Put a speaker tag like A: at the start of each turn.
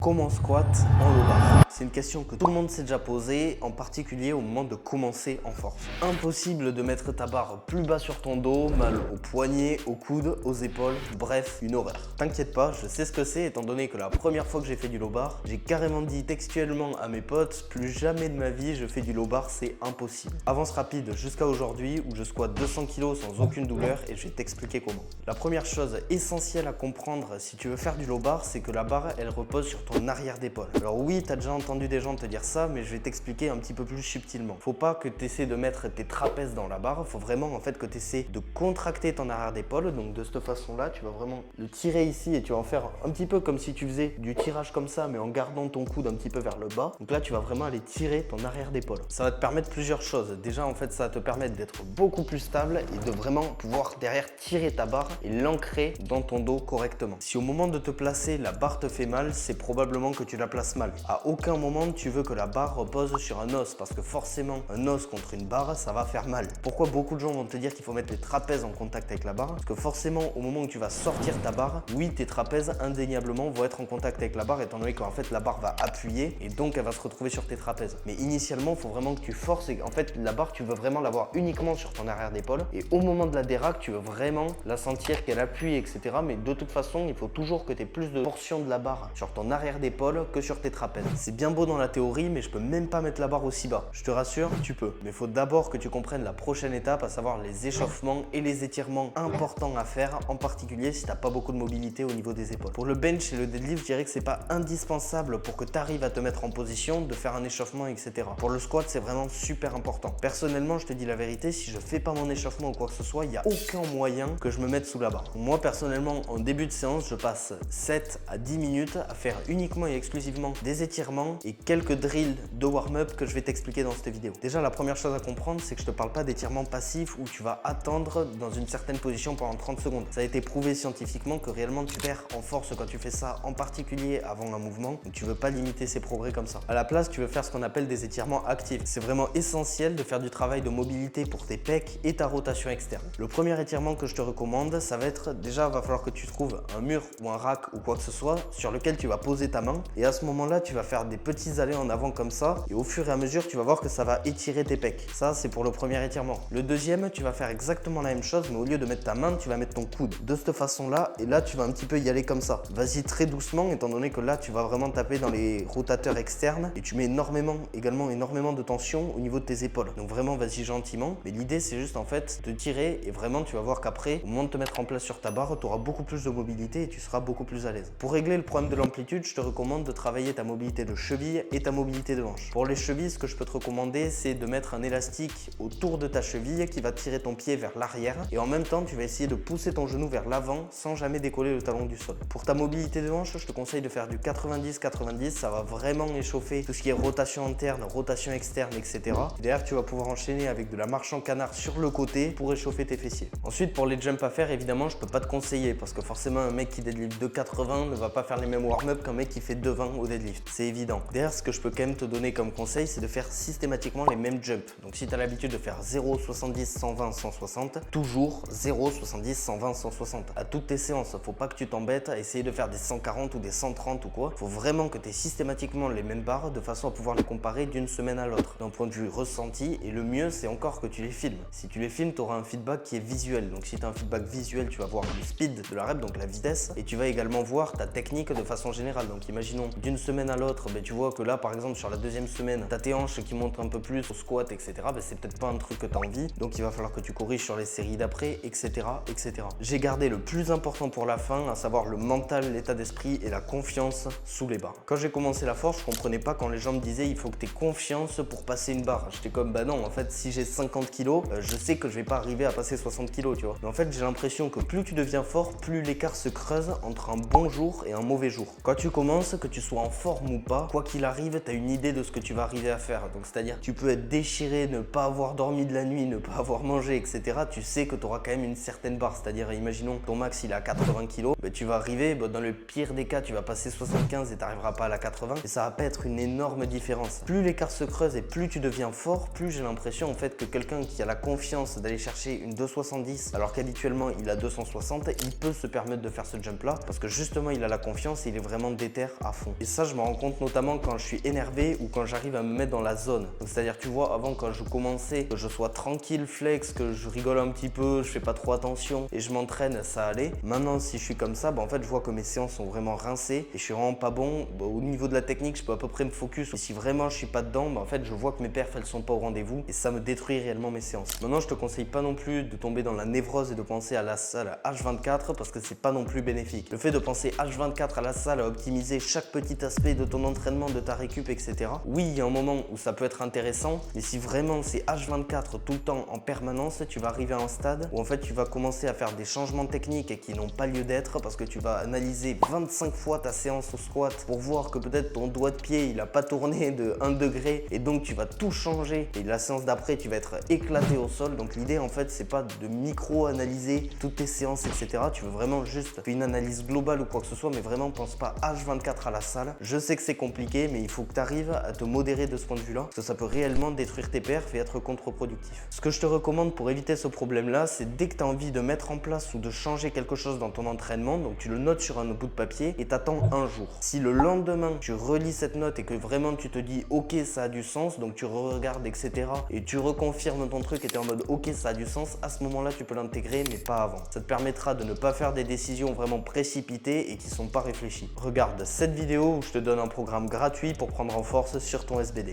A: Comment squat en low bar? C'est une question que tout le monde s'est déjà posée, en particulier au moment de commencer en force. Impossible de mettre ta barre plus bas sur ton dos, mal aux poignets, aux coudes, aux épaules, bref, une horreur. T'inquiète pas, je sais ce que c'est étant donné que la première fois que j'ai fait du low bar, j'ai carrément dit textuellement à mes potes, plus jamais de ma vie je fais du low bar, c'est impossible. Avance rapide jusqu'à aujourd'hui où je squatte 200 kg sans aucune douleur et je vais t'expliquer comment. La première chose essentielle à comprendre si tu veux faire du low bar, c'est que la barre elle repose sur ton arrière d'épaule. Alors oui, tu as déjà entendu des gens te dire ça, mais je vais t'expliquer un petit peu plus subtilement. Faut pas que tu essaies de mettre tes trapèzes dans la barre, faut vraiment en fait que tu essaies de contracter ton arrière d'épaule. Donc de cette façon-là, tu vas vraiment le tirer ici et tu vas en faire un petit peu comme si tu faisais du tirage comme ça, mais en gardant ton coude un petit peu vers le bas. Donc là, tu vas vraiment aller tirer ton arrière d'épaule. Ça va te permettre plusieurs choses. Déjà, en fait, ça va te permettre d'être beaucoup plus stable et de vraiment pouvoir derrière tirer ta barre et l'ancrer dans ton dos correctement. Si au moment de te placer, la barre te fait mal, c'est probablement que tu la places mal. À aucun moment tu veux que la barre repose sur un os parce que forcément un os contre une barre ça va faire mal. Pourquoi beaucoup de gens vont te dire qu'il faut mettre les trapèzes en contact avec la barre? Parce que forcément au moment où tu vas sortir ta barre, oui tes trapèzes indéniablement vont être en contact avec la barre étant donné qu'en fait la barre va appuyer et donc elle va se retrouver sur tes trapèzes. Mais initialement il faut vraiment que tu forces et en fait la barre tu veux vraiment l'avoir uniquement sur ton arrière d'épaule et au moment de la déraque tu veux vraiment la sentir qu'elle appuie etc. Mais de toute façon il faut toujours que tu aies plus de portion de la barre sur ton arrière d'épaule que sur tes trapèzes. C'est bien beau dans la théorie, mais je peux même pas mettre la barre aussi bas. Je te rassure, tu peux. Mais il faut d'abord que tu comprennes la prochaine étape, à savoir les échauffements et les étirements importants à faire, en particulier si tu n'as pas beaucoup de mobilité au niveau des épaules. Pour le bench et le deadlift, je dirais que c'est pas indispensable pour que tu arrives à te mettre en position, de faire un échauffement, etc. Pour le squat, c'est vraiment super important. Personnellement, je te dis la vérité, si je fais pas mon échauffement ou quoi que ce soit, il n'y a aucun moyen que je me mette sous la barre. Moi, personnellement, en début de séance, je passe 7 à 10 minutes à faire uniquement et exclusivement des étirements et quelques drills de warm-up que je vais t'expliquer dans cette vidéo. Déjà, la première chose à comprendre, c'est que je te parle pas d'étirements passifs où tu vas attendre dans une certaine position pendant 30 secondes. Ça a été prouvé scientifiquement que réellement tu perds en force quand tu fais ça, en particulier avant un mouvement. Donc tu veux pas limiter ses progrès comme ça. À la place, tu veux faire ce qu'on appelle des étirements actifs. C'est vraiment essentiel de faire du travail de mobilité pour tes pecs et ta rotation externe. Le premier étirement que je te recommande, ça va être déjà, va falloir que tu trouves un mur ou un rack ou quoi que ce soit sur lequel tu vas poser ta main et à ce moment-là, tu vas faire des petits allées en avant comme ça et au fur et à mesure, tu vas voir que ça va étirer tes pecs. Ça, c'est pour le premier étirement. Le deuxième, tu vas faire exactement la même chose, mais au lieu de mettre ta main, tu vas mettre ton coude de cette façon-là et là, tu vas un petit peu y aller comme ça. Vas-y très doucement étant donné que là, tu vas vraiment taper dans les rotateurs externes et tu mets énormément de tension au niveau de tes épaules. Donc vraiment, vas-y gentiment. Mais l'idée, c'est juste en fait de tirer et vraiment, tu vas voir qu'après, au moment de te mettre en place sur ta barre, tu auras beaucoup plus de mobilité et tu seras beaucoup plus à l'aise. Pour régler le problème de l'amplitude, je te recommande de travailler ta mobilité de cheville et ta mobilité de hanche. Pour les chevilles, ce que je peux te recommander, c'est de mettre un élastique autour de ta cheville qui va tirer ton pied vers l'arrière et en même temps, tu vas essayer de pousser ton genou vers l'avant sans jamais décoller le talon du sol. Pour ta mobilité de hanche, je te conseille de faire du 90-90, ça va vraiment échauffer tout ce qui est rotation interne, rotation externe, etc. Et derrière, tu vas pouvoir enchaîner avec de la marche en canard sur le côté pour échauffer tes fessiers. Ensuite, pour les jumps à faire, évidemment, je peux pas te conseiller parce que forcément, un mec qui deadlift 2,80 ne va pas faire les mêmes warm-up qu'un mec qui fait 2,20 au deadlift. C'est évident. Derrière, ce que je peux quand même te donner comme conseil, c'est de faire systématiquement les mêmes jumps. Donc, si tu as l'habitude de faire 0, 70, 120, 160, toujours 0, 70, 120, 160. À toutes tes séances, faut pas que tu t'embêtes à essayer de faire des 140 ou des 130 ou quoi. Faut vraiment que tu aies systématiquement les mêmes barres de façon à pouvoir les comparer d'une semaine à l'autre. D'un point de vue ressenti, et le mieux, c'est encore que tu les filmes. Si tu les filmes, tu auras un feedback qui est visuel. Donc, si tu as un feedback visuel, tu vas voir le speed de la rep, donc la vitesse, et tu vas également voir ta technique de façon générale. Donc, imaginons d'une semaine à l'autre, tu vois que là, par exemple, sur la deuxième semaine, tu as tes hanches qui montent un peu plus au squat, etc. C'est peut-être pas un truc que tu as envie. Donc, il va falloir que tu corriges sur les séries d'après, etc., etc. J'ai gardé le plus important pour la fin, à savoir le mental, l'état d'esprit et la confiance sous les barres. Quand j'ai commencé la force, je comprenais pas quand les gens me disaient il faut que tu aies confiance pour passer une barre. J'étais comme bah non, en fait, si j'ai 50 kilos, je sais que je vais pas arriver à passer 60 kilos, tu vois. Mais en fait, j'ai l'impression que plus tu deviens fort, plus l'écart se creuse entre un bon jour et un mauvais jour. Quand tu commences, que tu sois en forme ou pas, quoi qu'il arrive, tu as une idée de ce que tu vas arriver à faire. Donc, c'est-à-dire, tu peux être déchiré, ne pas avoir dormi de la nuit, ne pas avoir mangé, etc. Tu sais que tu auras quand même une certaine barre. C'est-à-dire, imaginons ton max il est à 80 kg, tu vas arriver, dans le pire des cas, tu vas passer 75 et tu n'arriveras pas à la 80. Et ça va pas être une énorme différence. Plus l'écart se creuse et plus tu deviens fort, plus j'ai l'impression en fait que quelqu'un qui a la confiance d'aller chercher une 270 alors qu'habituellement il a 260, il peut se permettre de faire ce jump là parce que justement il a la confiance et il est vraiment déter. déter à fond. Et ça, je me rends compte notamment quand je suis énervé ou quand j'arrive à me mettre dans la zone. C'est-à-dire, tu vois, avant quand je commençais, que je sois tranquille, flex, que je rigole un petit peu, je fais pas trop attention et je m'entraîne, ça allait. Maintenant, si je suis comme ça, en fait, je vois que mes séances sont vraiment rincées et je suis vraiment pas bon. Au niveau de la technique, je peux à peu près me focus. Et si vraiment je suis pas dedans, en fait, je vois que mes perfs, elles sont pas au rendez-vous et ça me détruit réellement mes séances. Maintenant, je te conseille pas non plus de tomber dans la névrose et de penser à la salle H24 parce que c'est pas non plus bénéfique. Le fait de penser H24 à la salle, à optimiser chaque petit aspect de ton entraînement, de ta récup, etc. Oui, il y a un moment où ça peut être intéressant, mais si vraiment c'est H24 tout le temps en permanence, tu vas arriver à un stade où en fait tu vas commencer à faire des changements techniques qui n'ont pas lieu d'être parce que tu vas analyser 25 fois ta séance au squat pour voir que peut-être ton doigt de pied il a pas tourné de 1 degré et donc tu vas tout changer et la séance d'après tu vas être éclaté au sol. Donc l'idée en fait c'est pas de micro-analyser toutes tes séances, etc. Tu veux vraiment juste faire une analyse globale ou quoi que ce soit, mais vraiment pense pas H24 à la salle. Je sais que c'est compliqué, mais il faut que tu arrives à te modérer de ce point de vue là parce que ça peut réellement détruire tes perfs et être contre-productif. Ce que je te recommande pour éviter ce problème là, c'est dès que tu as envie de mettre en place ou de changer quelque chose dans ton entraînement, donc tu le notes sur un bout de papier et t'attends un jour. Si le lendemain tu relis cette note et que vraiment tu te dis ok ça a du sens, donc tu regardes etc. et tu reconfirmes ton truc et tu es en mode ok ça a du sens, à ce moment là tu peux l'intégrer mais pas avant. Ça te permettra de ne pas faire des décisions vraiment précipitées et qui sont pas réfléchies. Regarde cette vidéo où je te donne un programme gratuit pour prendre en force sur ton SBD.